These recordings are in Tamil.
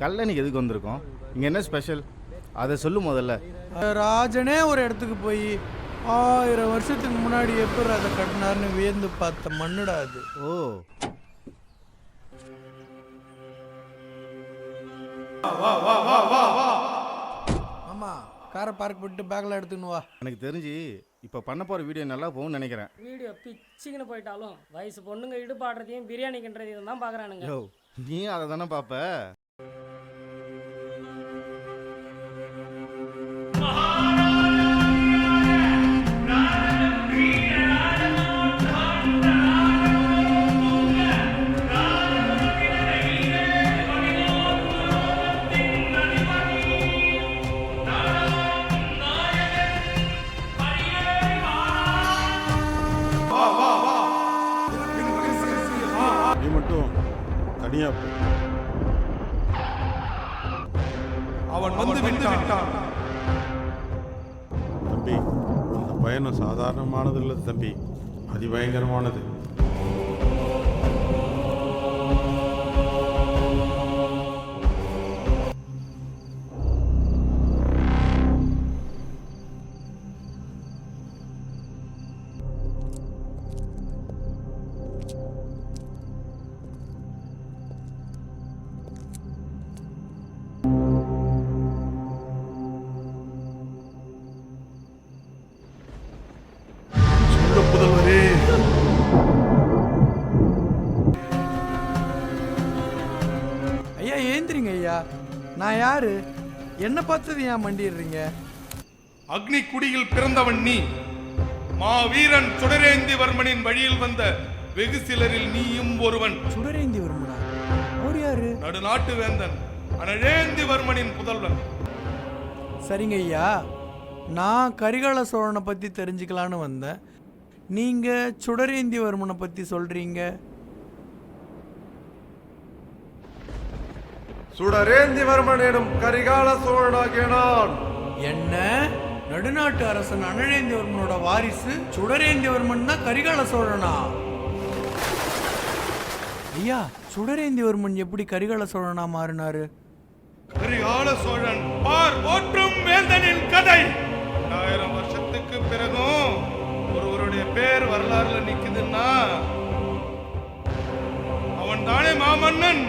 கல்லணைக்கு எதுக்கு வந்திருக்கோம்? இங்கே என்ன ஸ்பெஷல் அதை சொல்லு முதல்ல. ராஜனே ஒரு இடத்துக்கு போய் 1000 வருஷத்துக்கு முன்னாடி எப்படி அதை கட்டினார்னு வியந்து பார்த்த மண்ணுடா அது. ஓ, ஆமா, காரை பார்க் பண்ணிட்டு பேக்கில் எடுத்துன்னு வா. எனக்கு தெரிஞ்சு இப்போ பண்ண போகிற வீடியோ நல்லா போகும்னு நினைக்கிறேன். வீடியோ பிச்சுக்குன்னு போயிட்டாலும் வயசு பொண்ணுங்க இடுபாடுறதையும் பிரியாணி கிண்டுறதையும் தான் பார்க்குறானுங்க. யோ, நீ அதை தானே பார்ப்ப. நீ மட்டும் தனியா போ. அவன் வந்து விட்டான். தம்பி, அந்த பயணம் சாதாரணமானது இல்லை தம்பி, அதிபயங்கரமானது. புதல்வரே, ஐயா ஏந்திரிங்க ஐயா. நான் யாரு? என்ன பார்த்தது ஏன் மண்டிடுறீங்க? அக்னி குடியில் பிறந்தவன் நீ. மாவீரன் சுடரேந்திவர்மனின் வழியில் வந்த வெகு சிலரில் நீயும் ஒருவன். சுடரேந்திவர்மனா? அவர் யாரு? நடுநாட்டு வேந்தன் அனழேந்திவர்மனின் புதல்வன். சரிங்க ஐயா, நான் கரிகால சோழனை பற்றி தெரிஞ்சுக்கலான்னு வந்தேன். நீங்கள் சுடரேந்திவர்மனை பற்றி சொல்கிறீங்க. சுடரேந்திவர்மன் எனும் கரிகால சோழனாகிய நான். என்ன? நடுநாட்டு அரசன் அனழேந்திவர்மனோட வாரிசு சுடரேந்திவர்மன் தான் கரிகால சோழனா? ஐயா, சுடரேந்திவர்மன் எப்படி கரிகால சோழனா மாறினாரு? கரிகால சோழன் பார் போற்றும் வேந்தனின் கதை 1000 வருஷத்துக்கு பிறகும் ஒருவருடைய பேர் வரலாறுல நிக்குதுன்னா அவன் தானே மாமன்னன்.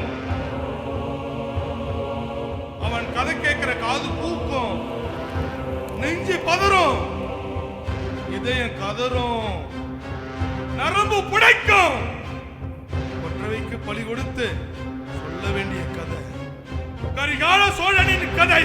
அவன் கதை கேட்கிற காது பூக்கும், நெஞ்சு பதறும், இதயம் கதறும், நரம்பு புடைக்கும். ஒற்றவைக்கு பலி கொடுத்து சொல்ல வேண்டிய கதை கரிகால சோழனின் கதை.